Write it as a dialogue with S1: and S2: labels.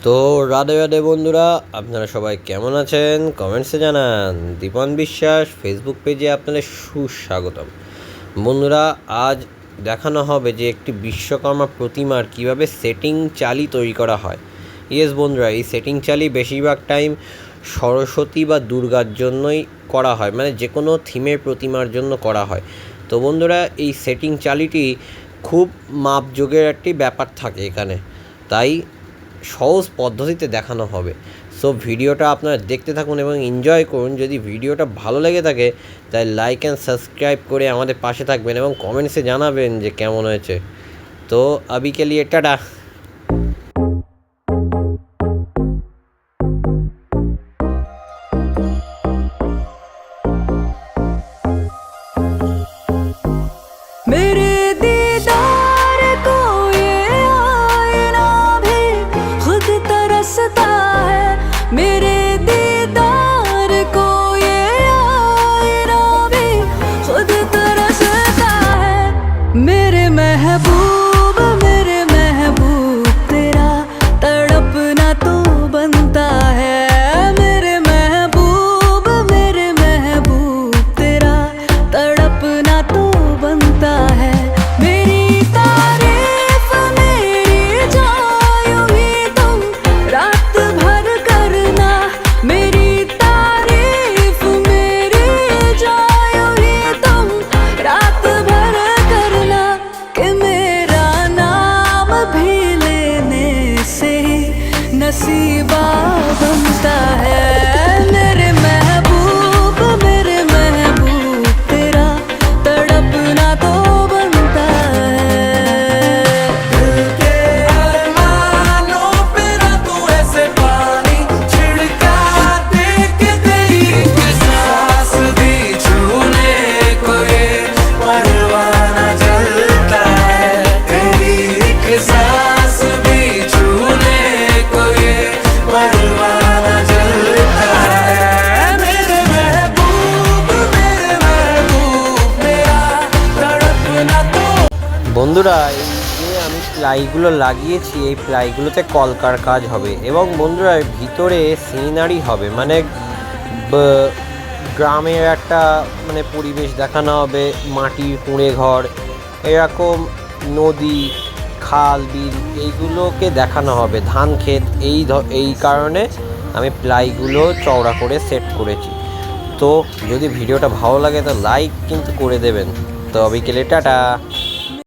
S1: তো রাধে রাধে বন্ধুরা, আপনারা সবাই কেমন আছেন কমেন্টসে জানান। দীপন বিশ্বাস ফেসবুক পেজে আপনাদের সুস্বাগতম। বন্ধুরা, আজ দেখানো হবে যে একটি বিশ্বকর্মা প্রতিমার কিভাবে সেটিং চালি তৈরি করা হয়। ইয়েস বন্ধুরা, এই সেটিং চালি বেশিরভাগ টাইম সরস্বতী বা দুর্গার জন্যই করা হয়, মানে যে কোনো থিমের প্রতিমার জন্য করা হয়। তো বন্ধুরা, এই সেটিং চালিটি খুব মাপযোগের একটি ব্যাপার থাকে এখানে, তাই সহজ পদ্ধতিতে দেখানো হবে। সো ভিডিওটা আপনারা দেখতে থাকুন এবং এনজয় করুন। যদি ভিডিওটা ভালো লেগে থাকে তাই লাইক অ্যান্ড সাবস্ক্রাইব করে আমাদের পাশে থাকবেন এবং কমেন্টসে জানাবেন যে কেমন হয়েছে। তো আবি কে লিয়ে টাটা।
S2: मेरे दीदार को ये आईना भी खुद तरसता है। मेरे दीदार को ये आईना भी खुद तरसता है। मेरे महबूब तेरा तड़पना तो बनता है। मेरे महबूब तेरा तड़पना तो बनता है। मेरी तारीफ मेरी जायूं ही तुम रात भर करना। मेरी तारीफ मेरी जायूं ही तुम रात भर करना। कि मेरा नाम भी लेने से नसीबा बनता है। मेरे महबूब तेरा तड़पना तो बनता है।
S3: दिल के अरमानों पे ना तू ऐसे पानी छिड़का दे के तेरी सांस भी छूने को ये परवाना जलता है। तेरी एक सांस भी छूने को ये परवाना जलता है। मेरे महबूब मेरा तड़पना तो।
S1: বন্ধুরা, এই যে আমি প্লাইগুলো লাগিয়েছি, এই প্লাইগুলোতে কলকার কাজ হবে এবং বন্ধুরা ভিতরে সিনারি হবে, মানে গ্রামের একটা মানে পরিবেশ দেখানো হবে। মাটির কুঁড়ে ঘর, এরকম নদী, খাল, বিল এইগুলোকে দেখানো হবে, ধান ক্ষেত। এই কারণে আমি প্লাইগুলো চওড়া করে সেট করেছি। তো যদি ভিডিওটা ভালো লাগে তো লাইক কিন্তু করে দেবেন। তো বিকেলে টাটা।